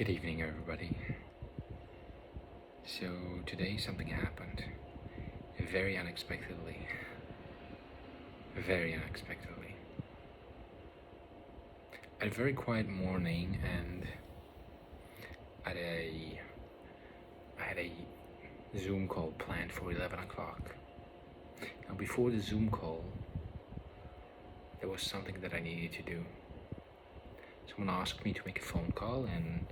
Good evening, everybody. So today something happened very unexpectedly. Very unexpectedly. I had a very quiet morning, and I had a Zoom call planned for 11 o'clock. Now, before the Zoom call, there was something that I needed to do. Someone asked me to make a phone call and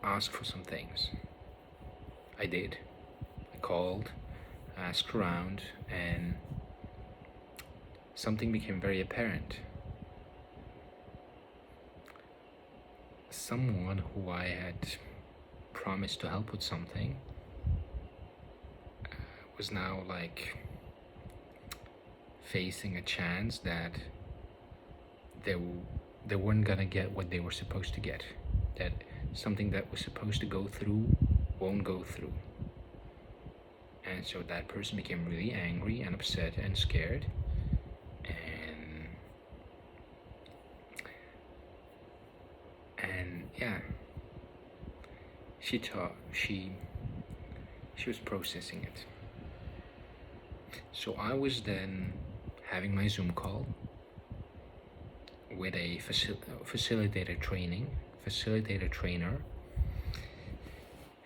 ask for some things. I did. I called, asked around, and something became very apparent. Someone who I had promised to help with something was now facing a chance that they weren't gonna get what they were supposed to get. That something that was supposed to go through won't go through. And so that person became really angry and upset and scared. And yeah, she was processing it. So I was then having my Zoom call with a facilitator trainer.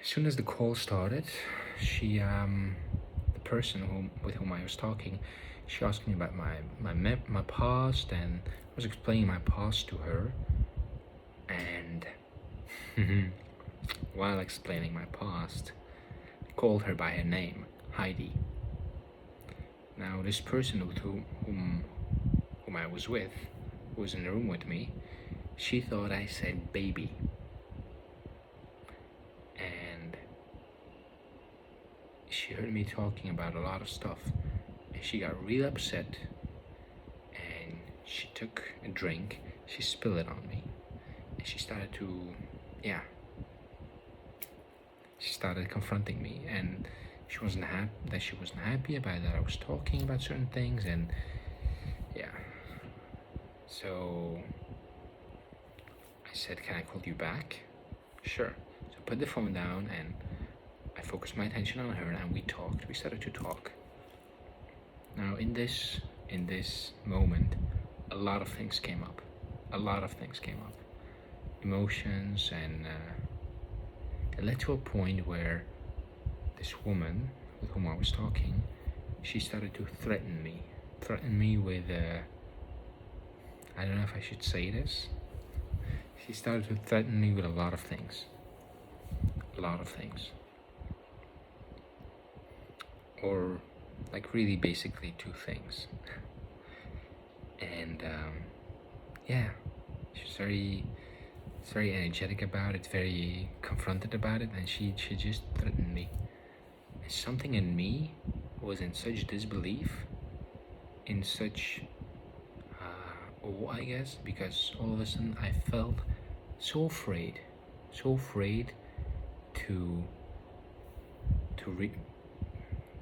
As soon as the call started, the person with whom I was talking, she asked me about my past, and I was explaining my past to her. And while explaining my past, I called her by her name, Heidi. Now, this person with whom I was with, who was in the room with me, she thought I said baby. And she heard me talking about a lot of stuff, and she got real upset, and she took a drink, she spilled it on me, and she started confronting me, and she wasn't happy about that I was talking about certain things. And so I said, "Can I call you back?" Sure. So I put the phone down and I focused my attention on her, and we started to talk. Now in this moment, a lot of things came up. Emotions, and it led to a point where this woman with whom I was talking, she started to threaten me with I don't know if I should say this. She started to threaten me with a lot of things. Or really basically two things. And she was very energetic about it, very confronted about it, and she just threatened me. And something in me was in such disbelief, in such awe, I guess, because all of a sudden I felt so afraid to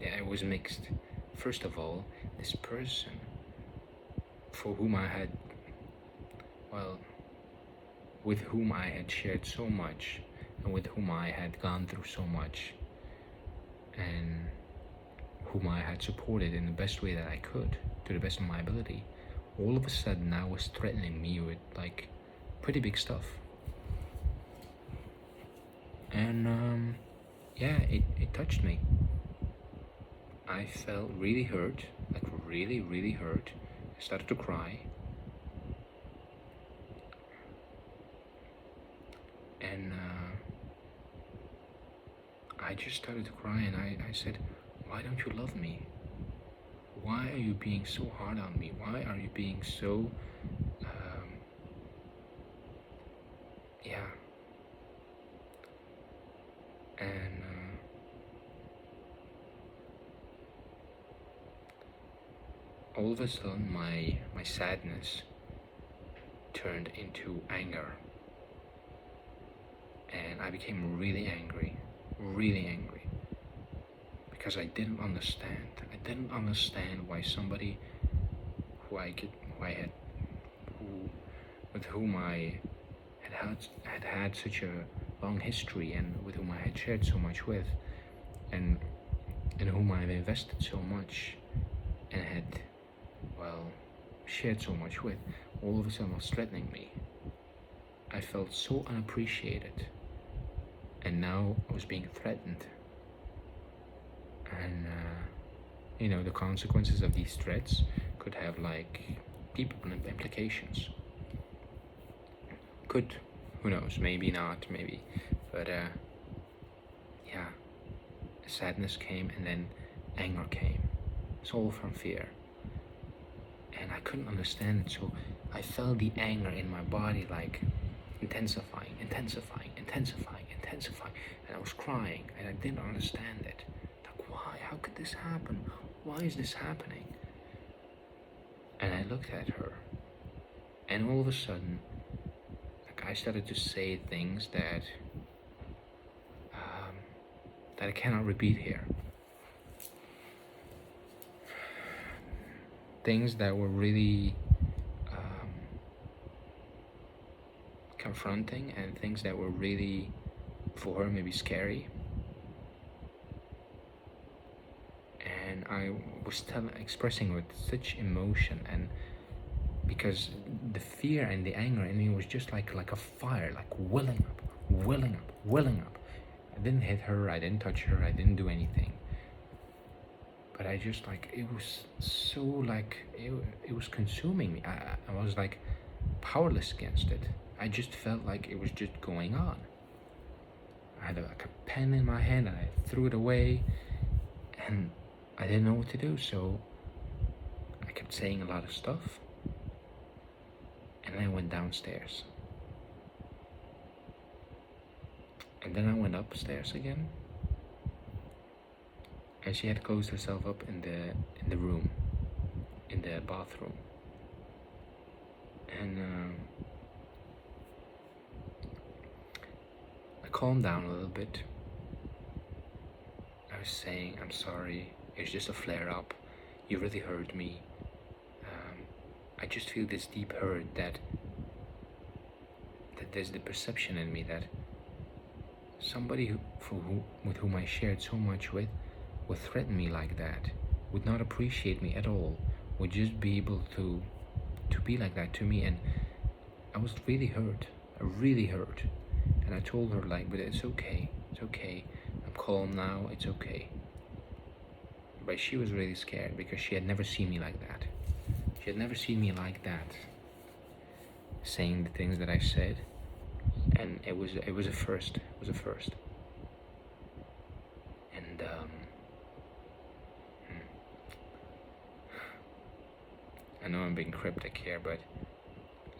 it was mixed. First of all, this person with whom I had shared so much, and with whom I had gone through so much, and whom I had supported in the best way that I could, to the best of my ability, all of a sudden now was threatening me with pretty big stuff. And it touched me. I felt really hurt, really hurt. I started to cry. And I just started to cry, and I said, "Why don't you love me? Why are you being so hard on me? Why are you being so And all of a sudden my sadness turned into anger, and I became really angry, because I didn't understand why somebody with whom I had had such a long history, and with whom I had shared so much with, and in whom I've invested so much, and had, well, shared so much with, all of a sudden was threatening me. I felt so unappreciated, and now I was being threatened. And the consequences of these threats could have like deep implications. Could, who knows, maybe not, maybe, but yeah, sadness came, and then anger came. It's all from fear, and I couldn't understand it, so I felt the anger in my body like intensifying, and I was crying, and I didn't understand it. Like, why? How could this happen? Why is this happening? And I looked at her, and all of a sudden, like, I started to say things that I cannot repeat here. Things that were really confronting, and things that were really, for her, maybe scary. And I was expressing with such emotion, and because the fear and the anger in me was just like a fire, like welling up. I didn't hit her, I didn't touch her, I didn't do anything. But I just it was so it was consuming me. I was like powerless against it. I just felt like it was just going on. I had a pen in my hand, and I threw it away, and I didn't know what to do, so I kept saying a lot of stuff, and then I went downstairs. And then I went upstairs again, and she had closed herself up in the room, in the bathroom. And I calmed down a little bit. I was saying, I'm sorry, it's just a flare-up. You really hurt me. I just feel this deep hurt that there's the perception in me that somebody with whom I shared so much with would threaten me like that, would not appreciate me at all, would just be able to be like that to me. And I was really hurt. And I told her, like, but it's okay, I'm calm now, it's okay. But she was really scared, because she had never seen me like that. Saying the things that I said, and it was a first. And I know I'm being cryptic here, but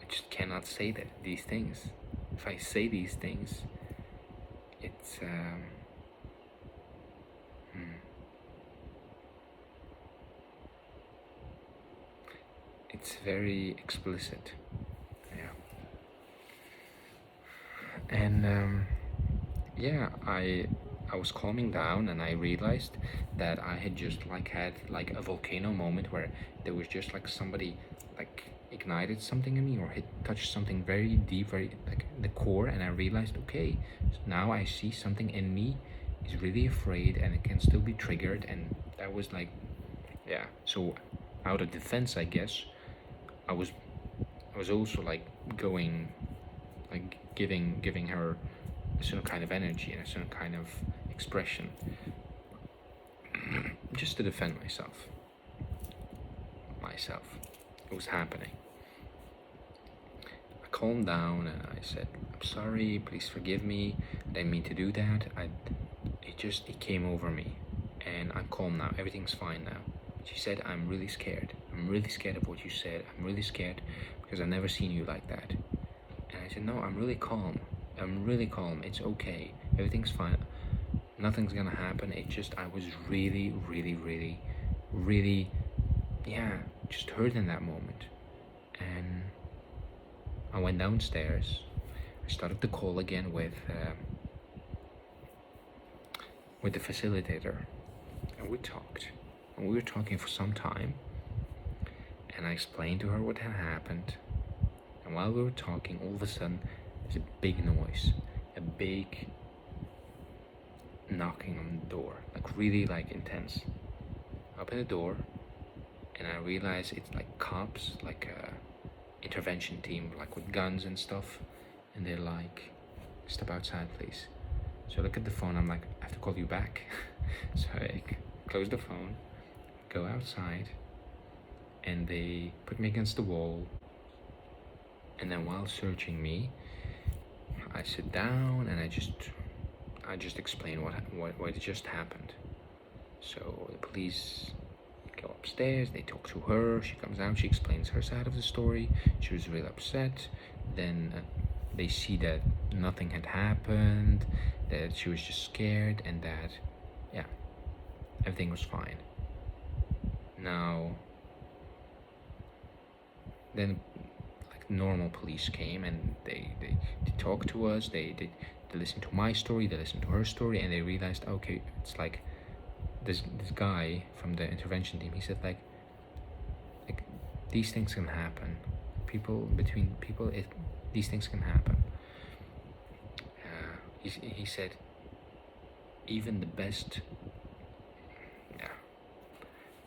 I just cannot say these things. If I say these things, it's it's very explicit. Yeah. And yeah, I was calming down, and I realized that I had just had a volcano moment where there was just somebody ignited something in me, or touched something very deep, very the core, and I realized, okay, so now I see something in me is really afraid, and it can still be triggered. And that was yeah, so out of defense, I guess, I was also going, giving her a certain kind of energy and a certain kind of expression, just to defend myself. It was happening. I calmed down, and I said, I'm sorry, please forgive me, I didn't mean to do that. It came over me, and I'm calm now, everything's fine now. She said, I'm really scared of what you said. I'm really scared because I've never seen you like that. And I said, no, I'm really calm, it's okay, everything's fine, nothing's gonna happen. It just, I was really, yeah, just hurt in that moment. And I went downstairs. I started the call again with the facilitator, and we talked. And we were talking for some time, and I explained to her what had happened. And while we were talking, all of a sudden, there's a big noise, a big knocking on the door, like really like intense. I open the door and I realize it's like cops, like a intervention team, like with guns and stuff, and they're like, step outside please. So I look at the phone, I'm like, I have to call you back. So I close the phone, go outside, and they put me against the wall, and then while searching me, I sit down and I just explain what just happened. So the police go upstairs, they talk to her, she comes out, she explains her side of the story. She was really upset. Then they see that nothing had happened, that she was just scared, and that, yeah, everything was fine. Now, then like normal police came and they talked to us, they listened to my story, they listened to her story, and they realized, okay, it's like this guy from the intervention team, he said like these things can happen. Between people, these things can happen. He said even the best, yeah,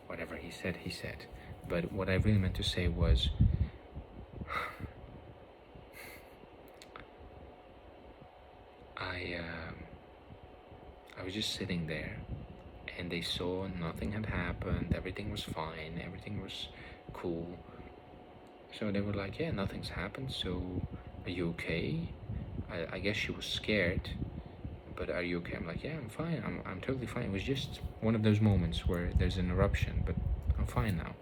whatever he said. But what I really meant to say was, I was just sitting there, and they saw nothing had happened, everything was fine, everything was cool. So they were like, yeah, nothing's happened, so are you okay? I guess she was scared, but are you okay? I'm like, yeah, I'm fine, I'm totally fine. It was just one of those moments where there's an eruption, but I'm fine now.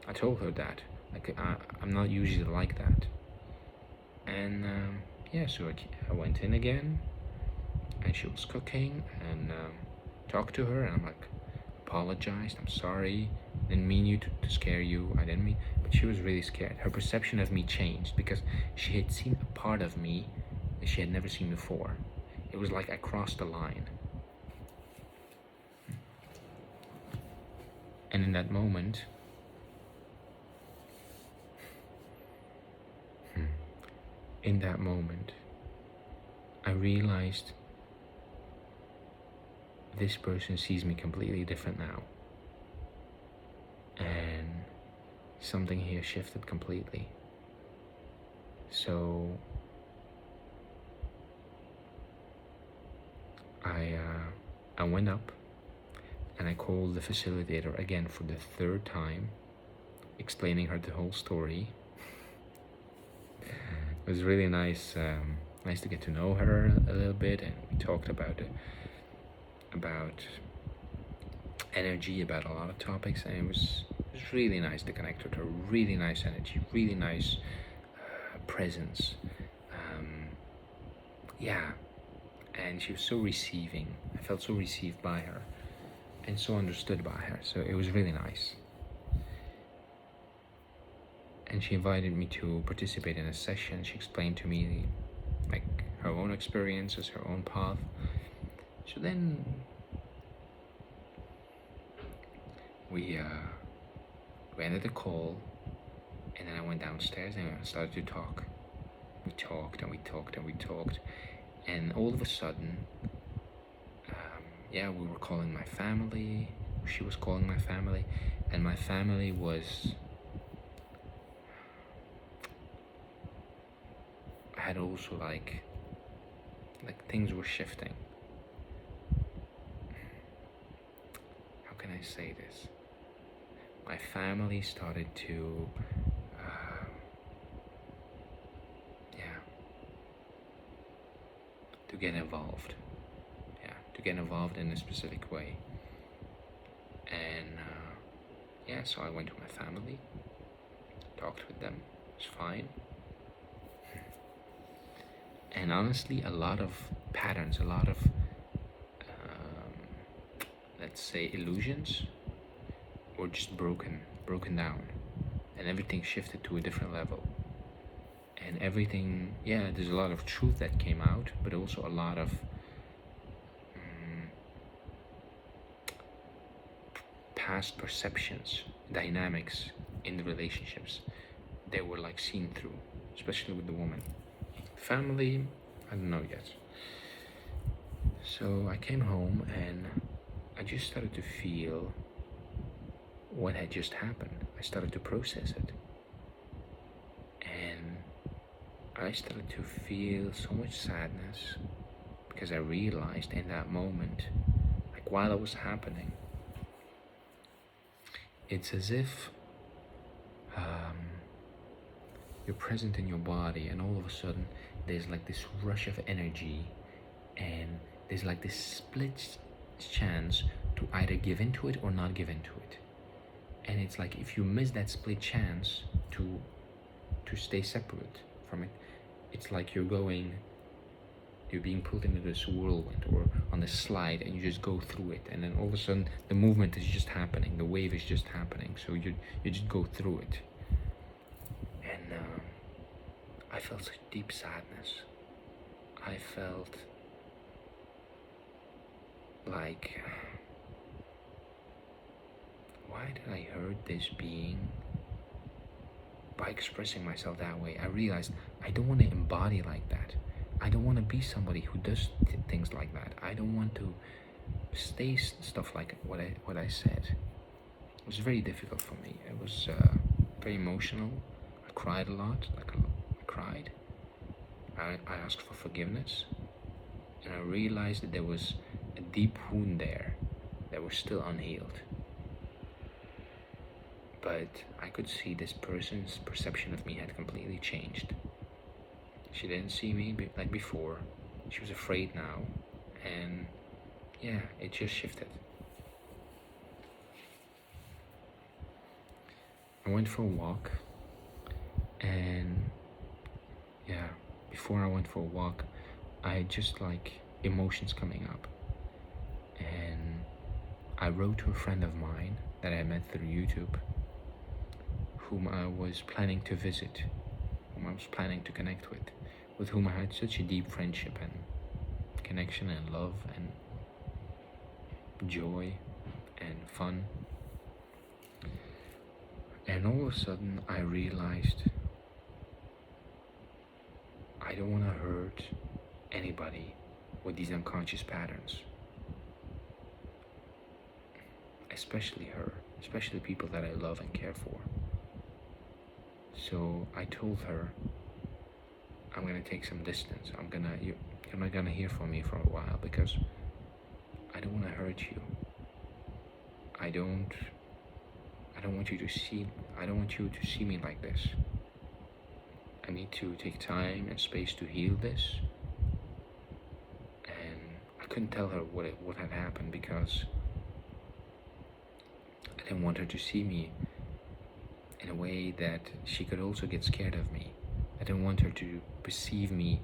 I told her that, like, I'm not usually like that. And yeah, so I went in again, and she was cooking, and talked to her, and I'm like, apologized, I'm sorry, didn't mean you to scare you, I didn't mean, but she was really scared. Her perception of me changed because she had seen a part of me that she had never seen before. It was like I crossed the line. And in that moment, I realized this person sees me completely different now. And something here shifted completely. So I went up and I called the facilitator again for the third time, explaining her the whole story. It was really nice to get to know her a little bit, and we talked about energy, about a lot of topics, and it was really nice to connect with her. Really nice energy, really nice presence. Yeah, and she was so receiving. I felt so received by her and so understood by her, so it was really nice. And she invited me to participate in a session. She explained to me like her own experiences, her own path. So then we ended the call, and then I went downstairs and I started to talk. We talked and we talked and we talked, and all of a sudden, yeah, we were calling my family. She was calling my family, and my family had also like things were shifting. How can I say this? My family started to to get involved. To get involved in a specific way. And so I went to my family, talked with them, it was fine. And honestly, a lot of patterns, a lot of let's say illusions were just broken down, and everything shifted to a different level. And everything, there's a lot of truth that came out, but also a lot of past perceptions, dynamics in the relationships. They were like seen through, especially with the woman. Family, I don't know yet. So I came home and I just started to feel what had just happened. I started to process it. And I started to feel so much sadness because I realized in that moment, like while it was happening, it's as if you're present in your body and all of a sudden there's like this rush of energy and there's like this split chance to either give into it or not give into it. And it's like if you miss that split chance to stay separate from it, it's like you're being pulled into this whirlwind or on this slide and you just go through it, and then all of a sudden the movement is just happening, the wave is just happening, so you just go through it. And I felt such deep sadness. I felt like, why did I hurt this being by expressing myself that way? I realized I don't want to embody like that. I don't want to be somebody who does things like that. I don't want to say stuff like what I said. It was very difficult for me. It was very emotional. I cried a lot. I cried. I asked for forgiveness, and I realized that there was a deep wound there that was still unhealed. But I could see this person's perception of me had completely changed. She didn't see me like before. She was afraid now, and yeah, it just shifted. I went for a walk, and yeah, before I went for a walk, I had just like emotions coming up, and I wrote to a friend of mine that I met through YouTube, whom I was planning to visit, whom I was planning to connect with whom I had such a deep friendship and connection and love and joy and fun. And all of a sudden I realized I don't want to hurt anybody with these unconscious patterns, especially her, especially people that I love and care for. So I told her, I'm gonna take some distance. You're not gonna hear from me for a while because I don't want to hurt you. I don't want you to see me like this. I need to take time and space to heal this. And I couldn't tell her what had happened because I didn't want her to see me in a way that she could also get scared of me. I didn't want her to perceive me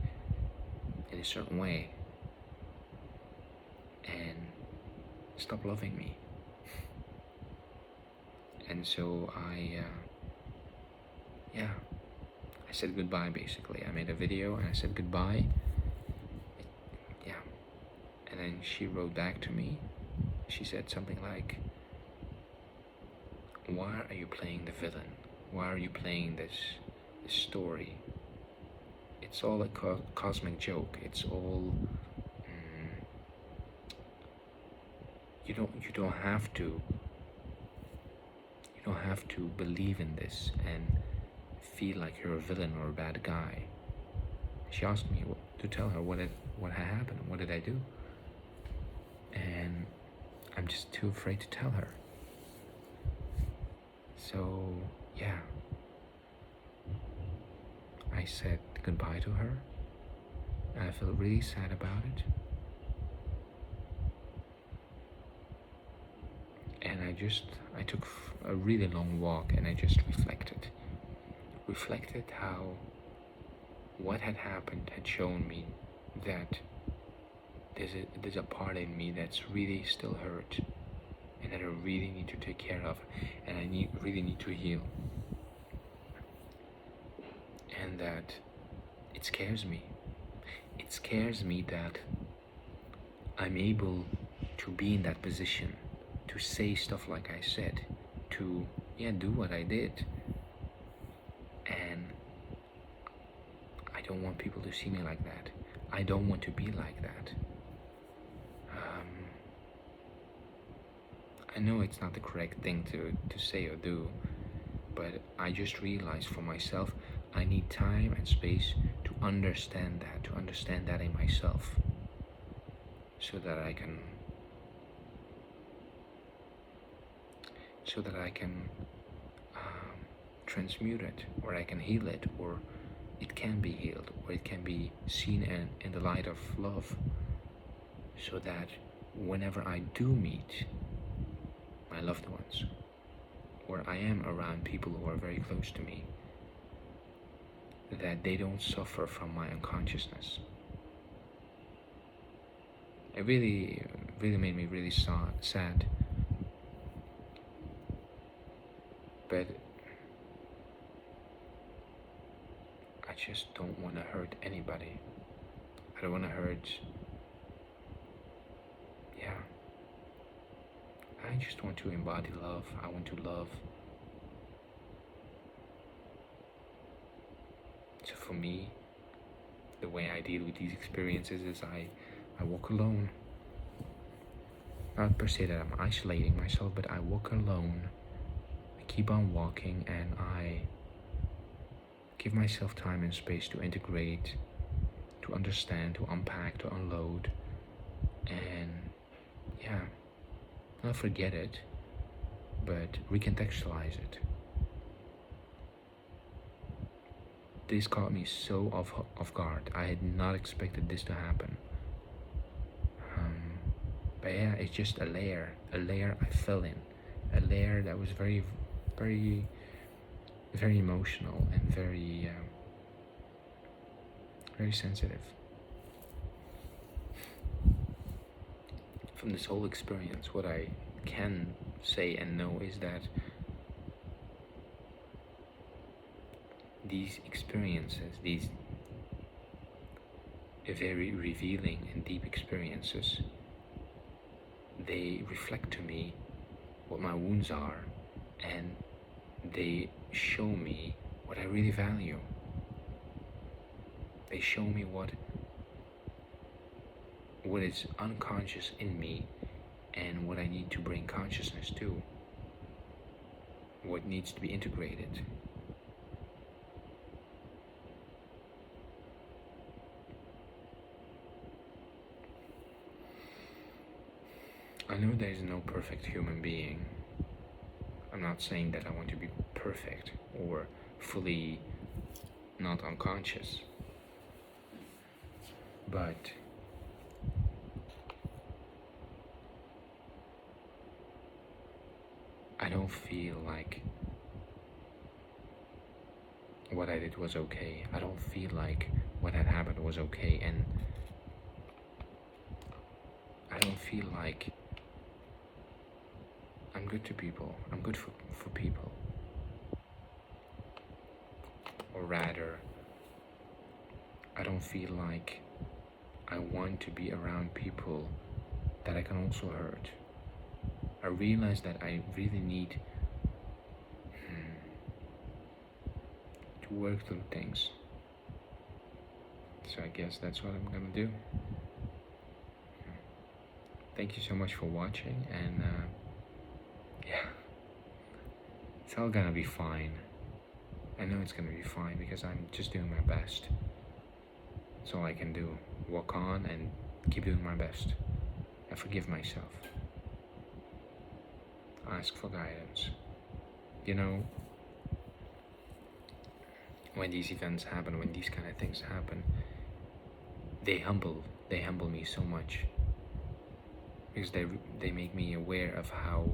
in a certain way and stop loving me. And so I said goodbye basically. I made a video and I said goodbye. And then she wrote back to me. She said something like, why are you playing the villain? Why are you playing this story? It's all a cosmic joke. It's all you don't have to believe in this and feel like you're a villain or a bad guy. She asked me to tell her what had happened, what did I do, and I'm just too afraid to tell her. So yeah, I said goodbye to her, and I felt really sad about it. And I took a really long walk and I just reflected how what had happened had shown me that there's a part in me that's really still hurt and that I really need to take care of and I really need to heal. And that it scares me. It scares me that I'm able to be in that position, to say stuff like I said, to do what I did. And I don't want people to see me like that. I don't want to be like that. I know it's not the correct thing to say or do, but I just realized for myself, I need time and space to understand that in myself, so that I can transmute it, or I can heal it, or it can be healed, or it can be seen in the light of love, so that whenever I do meet my loved ones, or I am around people who are very close to me, that they don't suffer from my unconsciousness. It really made me really sad. But I just don't want to hurt anybody. I don't want to hurt. Yeah. I just want to embody love. I want to love. So for me, the way I deal with these experiences is I walk alone. Not per se that I'm isolating myself, but I walk alone. I keep on walking, and I give myself time and space to integrate, to understand, to unpack, to unload, and yeah, not forget it, but recontextualize it. This caught me so off guard. I had not expected this to happen. But yeah, it's just a layer I fell in, a layer that was very, very, very emotional and very, very sensitive. From this whole experience, what I can say and know is that these experiences, these very revealing and deep experiences, they reflect to me what my wounds are, and they show me what I really value. They show me what is unconscious in me, and what I need to bring consciousness to, what needs to be integrated. I know there is no perfect human being. I'm not saying that I want to be perfect or fully not unconscious, but I don't feel like what I did was okay. I don't feel like what had happened was okay, and I don't feel like I'm good to people. I'm good for people. Or rather, I don't feel like I want to be around people that I can also hurt. I realize that I really need to work through things. So I guess that's what I'm gonna do. Thank you so much for watching, and yeah, it's all gonna be fine. I know it's gonna be fine because I'm just doing my best. That's all I can do. Walk on and keep doing my best. I forgive myself. Ask for guidance. You know, when these events happen, when these kind of things happen, they humble me so much, because they make me aware of how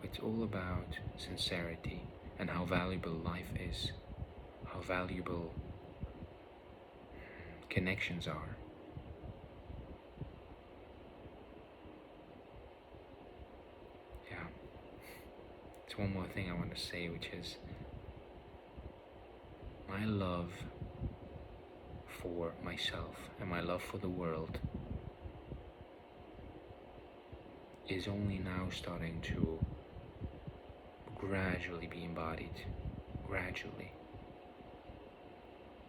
it's all about sincerity, and how valuable life is, how valuable connections are. Yeah. There's one more thing I want to say, which is my love for myself and my love for the world is only now starting to gradually be embodied, gradually.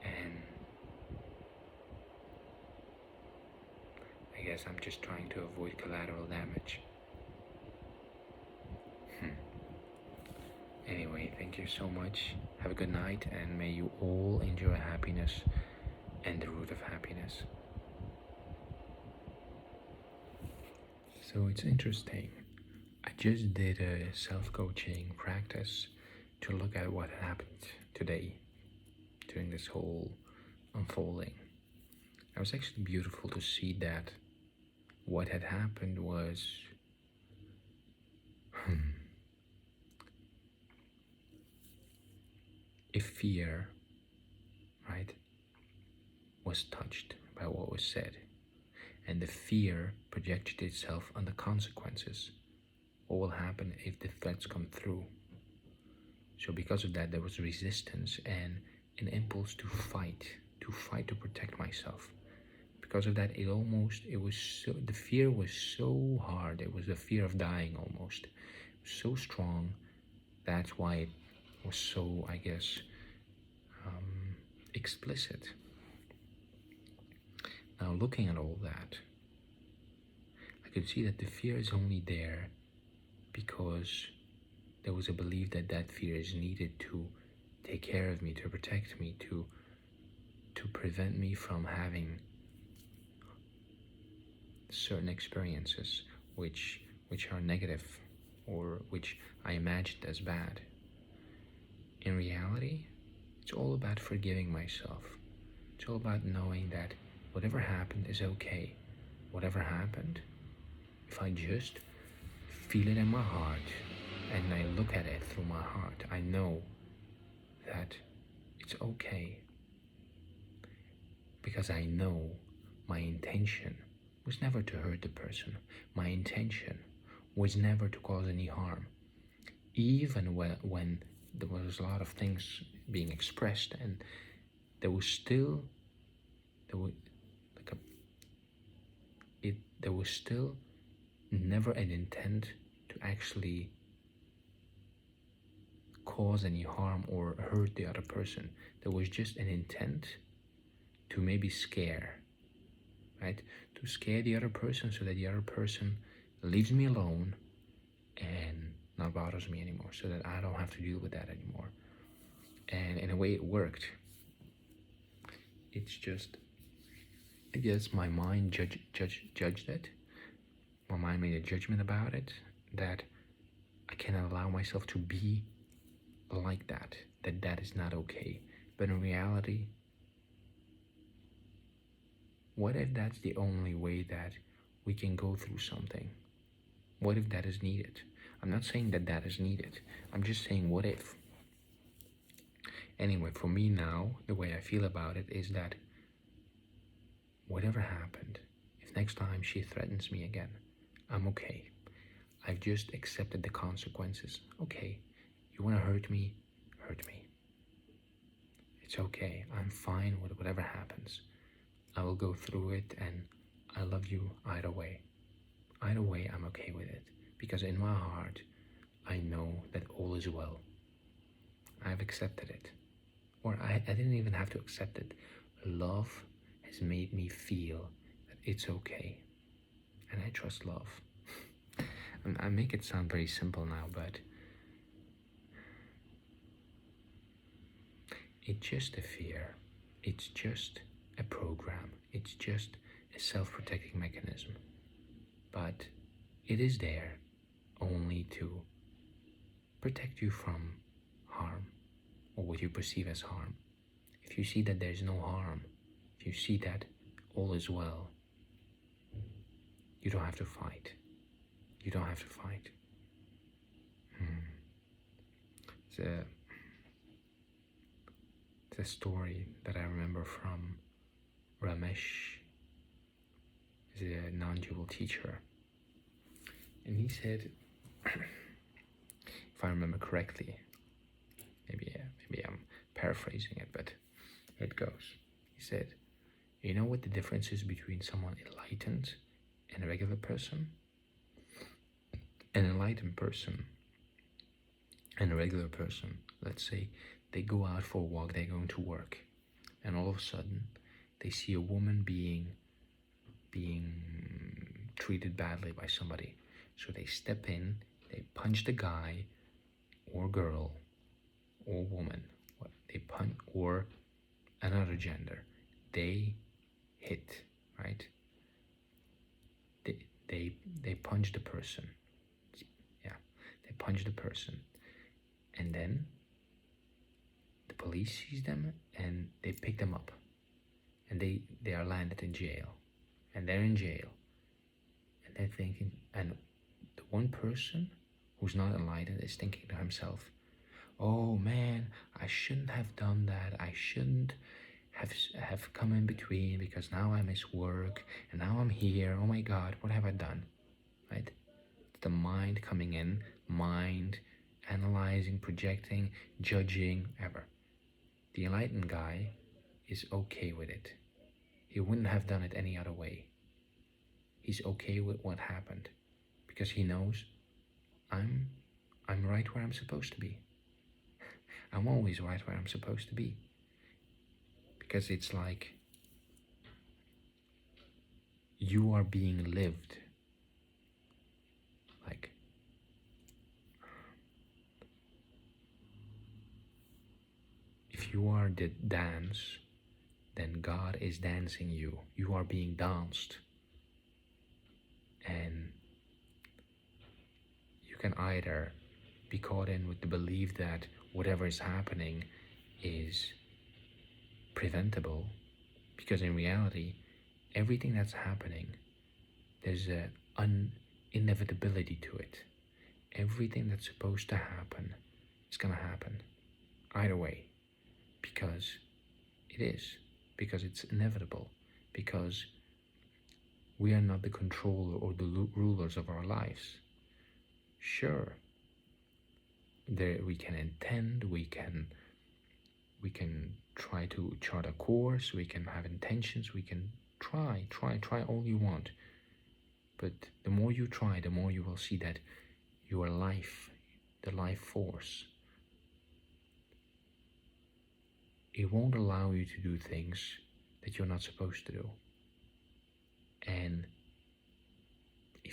And I guess I'm just trying to avoid collateral damage. Anyway, thank you so much. Have a good night, and may you all enjoy happiness and the root of happiness. So it's interesting. I just did a self-coaching practice to look at what happened today during this whole unfolding. It was actually beautiful to see that what had happened was a fear, right, was touched by what was said, and the fear projected itself on the consequences. What will happen if the threats come through? So because of that, there was resistance and an impulse to fight to protect myself. Because of that, the fear was so hard. It was the fear of dying almost. It was so strong. That's why it was so, I guess, explicit. Now, looking at all that, I could see that the fear is only there because there was a belief that that fear is needed to take care of me, to protect me, to prevent me from having certain experiences which are negative or which I imagined as bad. In reality, it's all about forgiving myself. It's all about knowing that whatever happened is okay. Whatever happened, if I just feel it in my heart and I look at it through my heart, I know that it's okay. Because I know my intention was never to hurt the person. My intention was never to cause any harm. Even when there was a lot of things being expressed, and there was still never an intent to actually cause any harm or hurt the other person. There was just an intent to maybe scare, right? To scare the other person so that the other person leaves me alone and not bothers me anymore, so that I don't have to deal with that anymore. And in a way it worked. It's just, I guess my mind judged it. My mind made a judgment about it, that I cannot allow myself to be like that is not okay. But in reality, what if that's the only way that we can go through something? What if that is needed? I'm not saying that is needed. I'm just saying, what if? Anyway, for me now, the way I feel about it is that whatever happened, if next time she threatens me again, I'm okay. I've just accepted the consequences. Okay, you want to hurt me? Hurt me. It's okay. I'm fine with whatever happens. I will go through it, and I love you either way. Either way, I'm okay with it. Because in my heart, I know that all is well. I've accepted it. Or I didn't even have to accept it. Love has made me feel that it's okay. And I trust love. And I make it sound very simple now, but it's just a fear. It's just a program. It's just a self-protecting mechanism. But it is there only to protect you from harm, or what you perceive as harm. If you see that there's no harm, if you see that all is well, you don't have to fight. You don't have to fight. It's a story that I remember from Ramesh, is a non-dual teacher. And he said, if I remember correctly, maybe I'm paraphrasing it, but here it goes. He said, you know what the difference is between someone enlightened and a regular person? An enlightened person And a regular person, let's say they go out for a walk, they're going to work, and all of a sudden they see a woman being treated badly by somebody. So they step in, they punch the guy or girl or woman, they punch, or another gender. They hit, right? They punch the person. Yeah, they punch the person, and then the police sees them and they pick them up, and they are landed in jail, and they're in jail, and they're thinking, and the one person who's not enlightened is thinking to himself, oh man, I shouldn't have done that. I shouldn't have come in between, because now I miss work and now I'm here. Oh my God, what have I done? Right? The mind coming in, mind analyzing, projecting, judging, ever. The enlightened guy is okay with it. He wouldn't have done it any other way. He's okay with what happened because he knows I'm right where I'm supposed to be. I'm always right where I'm supposed to be. Because it's like you are being lived. Like, if you are the dance, then God is dancing you. You are being danced. And you can either be caught in with the belief that whatever is happening is preventable, because in reality, everything that's happening, there's an inevitability to it. Everything that's supposed to happen is gonna happen either way, because it is, because it's inevitable, because we are not the controller or the rulers of our lives. Sure, there we can intend, we can try to chart a course, we can have intentions, we can try all you want. But the more you try, the more you will see that your life, the life force, it won't allow you to do things that you're not supposed to do. And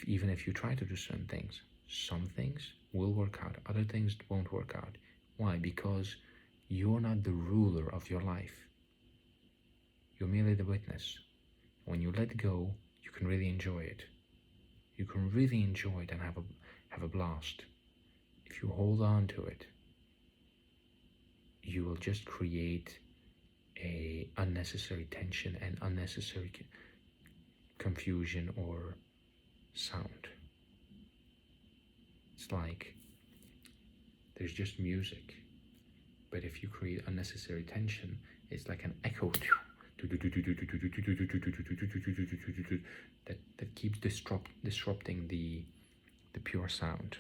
even if you try to do certain things, some things will work out, other things won't work out. Why? Because you're not the ruler of your life. You're merely the witness. When you let go, you can really enjoy it. You can really enjoy it and have a blast. If you hold on to it, you will just create a unnecessary tension and unnecessary confusion or sound. It's like there's just music, but if you create unnecessary tension, it's like an echo that keeps disrupting the pure sound.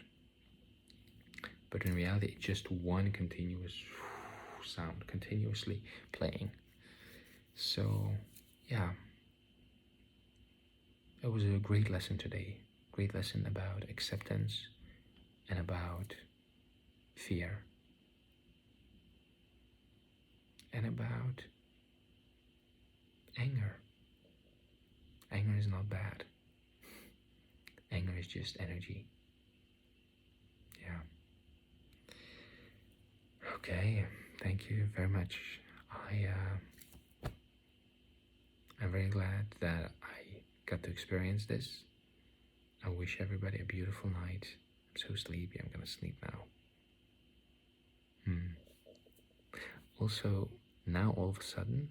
But in reality, it's just one continuous sound continuously playing. So yeah, it was a great lesson today. Great lesson about acceptance and about fear and about anger. Anger is not bad. Anger is just energy. Yeah. Okay, thank you very much. I'm very glad that I got to experience this. I wish everybody a beautiful night. I'm so sleepy, I'm gonna sleep now. Also, now all of a sudden,